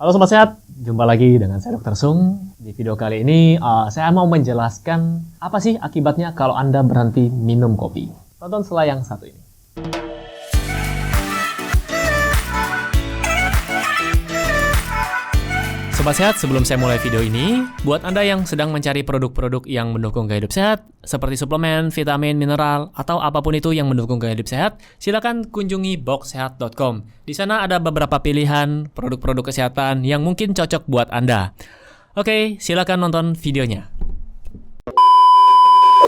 Halo Sobat Sehat, jumpa lagi dengan saya Dr. Sung. Di video kali ini saya mau menjelaskan apa sih akibatnya kalau Anda berhenti minum kopi. Tonton slide yang satu ini. Sobat Sehat, sebelum saya mulai video ini, buat Anda yang sedang mencari produk-produk yang mendukung gaya hidup sehat, seperti suplemen, vitamin, mineral, atau apapun itu yang mendukung gaya hidup sehat, silakan kunjungi boxsehat.com. Di sana ada beberapa pilihan produk-produk kesehatan yang mungkin cocok buat Anda. Oke, silakan nonton videonya.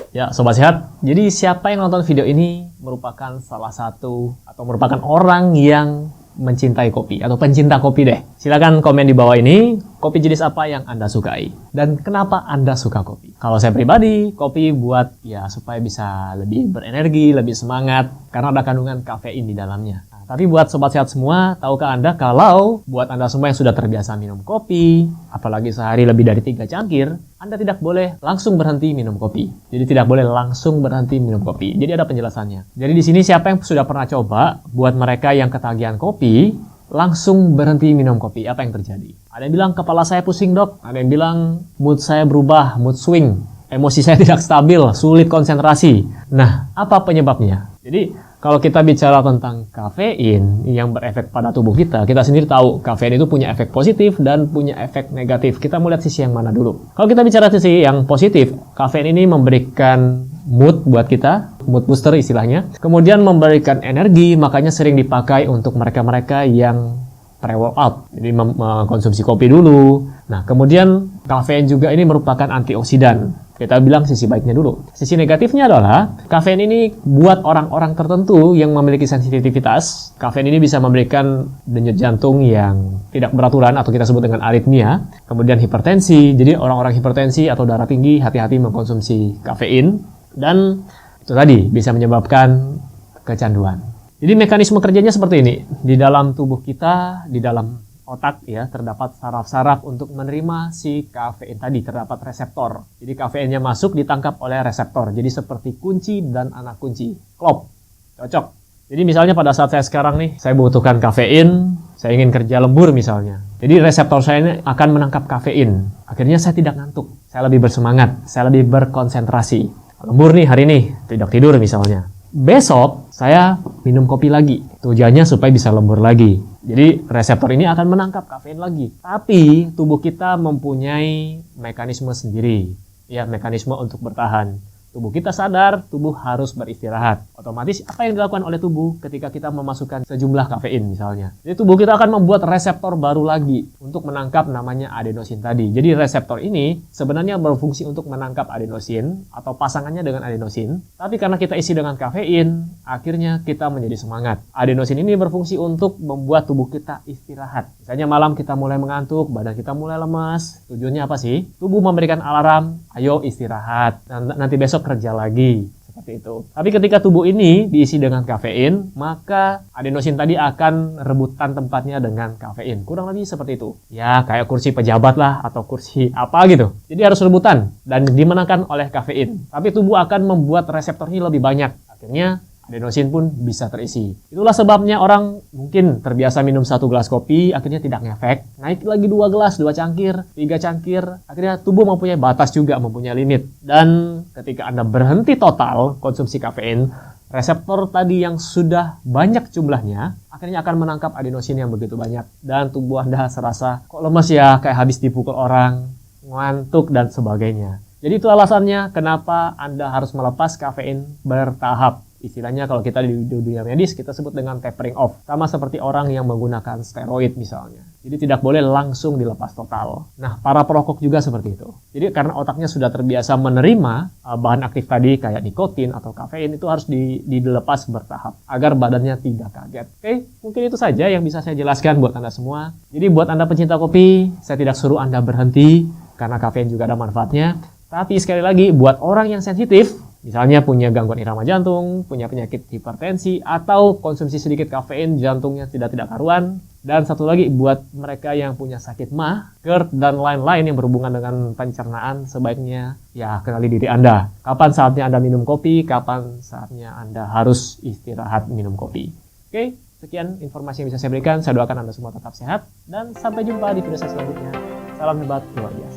Ya, Sobat Sehat, jadi siapa yang nonton video ini merupakan salah satu atau merupakan orang yang mencintai kopi atau pencinta kopi deh. Silakan komen di bawah ini, kopi jenis apa yang Anda sukai dan kenapa Anda suka kopi. Kalau saya pribadi, kopi buat ya supaya bisa lebih berenergi, lebih semangat karena ada kandungan kafein di dalamnya. Nah, tapi buat Sobat Sehat semua, tahukah Anda kalau buat Anda semua yang sudah terbiasa minum kopi, apalagi sehari lebih dari 3 cangkir, Anda tidak boleh langsung berhenti minum kopi. Jadi tidak boleh langsung berhenti minum kopi. Jadi ada penjelasannya. Jadi di sini siapa yang sudah pernah coba buat mereka yang ketagihan kopi, langsung berhenti minum kopi, apa yang terjadi? Ada yang bilang kepala saya pusing dok, ada yang bilang mood saya berubah, mood swing, emosi saya tidak stabil, sulit konsentrasi. Nah, apa penyebabnya? Jadi kalau kita bicara tentang kafein yang berefek pada tubuh kita sendiri tahu kafein itu punya efek positif dan punya efek negatif. Kita mau lihat sisi yang mana dulu. Kalau kita bicara sisi yang positif, kafein ini memberikan mood buat kita, mood booster istilahnya. Kemudian memberikan energi, makanya sering dipakai untuk mereka-mereka yang pre-workout. Jadi mengkonsumsi kopi dulu. Nah, kemudian kafein juga ini merupakan antioksidan. Kita bilang sisi baiknya dulu. Sisi negatifnya adalah kafein ini buat orang-orang tertentu yang memiliki sensitivitas. Kafein ini bisa memberikan denyut jantung yang tidak beraturan atau kita sebut dengan aritmia. Kemudian hipertensi. Jadi orang-orang hipertensi atau darah tinggi hati-hati mengkonsumsi kafein. Dan itu tadi bisa menyebabkan kecanduan. Jadi mekanisme kerjanya seperti ini. Di dalam tubuh kita, di dalam otak ya, terdapat saraf-saraf untuk menerima si kafein tadi, terdapat reseptor. Jadi kafeinnya masuk ditangkap oleh reseptor. Jadi seperti kunci dan anak kunci. Klop. Cocok. Jadi misalnya pada saat saya sekarang nih, saya butuhkan kafein, saya ingin kerja lembur misalnya. Jadi reseptor saya ini akan menangkap kafein. Akhirnya saya tidak ngantuk. Saya lebih bersemangat, saya lebih berkonsentrasi. Lembur nih hari ini, tidak tidur misalnya. Besok saya minum kopi lagi. Tujuannya supaya bisa lembur lagi. Jadi reseptor ini akan menangkap kafein lagi. Tapi tubuh kita mempunyai mekanisme sendiri. Ya, mekanisme untuk bertahan. Tubuh kita sadar, tubuh harus beristirahat. Otomatis apa yang dilakukan oleh tubuh ketika kita memasukkan sejumlah kafein misalnya. Jadi tubuh kita akan membuat reseptor baru lagi untuk menangkap namanya adenosin tadi. Jadi reseptor ini sebenarnya berfungsi untuk menangkap adenosin atau pasangannya dengan adenosin. Tapi karena kita isi dengan kafein, akhirnya kita menjadi semangat. Adenosin ini berfungsi untuk membuat tubuh kita istirahat. Misalnya malam kita mulai mengantuk, badan kita mulai lemas. Tujuannya apa sih? Tubuh memberikan alarm, ayo istirahat. Nanti besok kerja lagi, seperti itu. Tapi ketika tubuh ini diisi dengan kafein, maka adenosin tadi akan rebutan tempatnya dengan kafein. Kurang lebih seperti itu. Ya, kayak kursi pejabat lah, atau kursi apa gitu. Jadi harus rebutan, dan dimenangkan oleh kafein. Tapi tubuh akan membuat reseptornya lebih banyak. Akhirnya adenosin pun bisa terisi. Itulah sebabnya orang mungkin terbiasa minum 1 gelas kopi, akhirnya tidak ngefek. Naik lagi 2 gelas, 2 cangkir, 3 cangkir. Akhirnya tubuh mempunyai batas juga, mempunyai limit. Dan ketika Anda berhenti total konsumsi kafein, reseptor tadi yang sudah banyak jumlahnya, akhirnya akan menangkap adenosin yang begitu banyak. Dan tubuh Anda serasa kok lemes ya, kayak habis dipukul orang, ngantuk, dan sebagainya. Jadi itu alasannya kenapa Anda harus melepas kafein bertahap. Istilahnya kalau kita di dunia medis kita sebut dengan tapering off. Sama seperti orang yang menggunakan steroid misalnya. Jadi tidak boleh langsung dilepas total. Nah, para perokok juga seperti itu. Jadi karena otaknya sudah terbiasa menerima bahan aktif tadi kayak nikotin atau kafein, itu harus dilepas bertahap agar badannya tidak kaget. Oke, mungkin itu saja yang bisa saya jelaskan buat Anda semua. Jadi buat Anda pecinta kopi, saya tidak suruh Anda berhenti karena kafein juga ada manfaatnya. Tapi sekali lagi buat orang yang sensitif, misalnya punya gangguan irama jantung, punya penyakit hipertensi, atau konsumsi sedikit kafein jantungnya tidak karuan. Dan satu lagi buat mereka yang punya sakit MAH, GERD, dan lain-lain yang berhubungan dengan pencernaan, sebaiknya ya kenali diri Anda. Kapan saatnya Anda minum kopi, kapan saatnya Anda harus istirahat minum kopi. Oke, Sekian informasi yang bisa saya berikan. Saya doakan Anda semua tetap sehat. Dan sampai jumpa di video saya selanjutnya. Salam hebat luar biasa.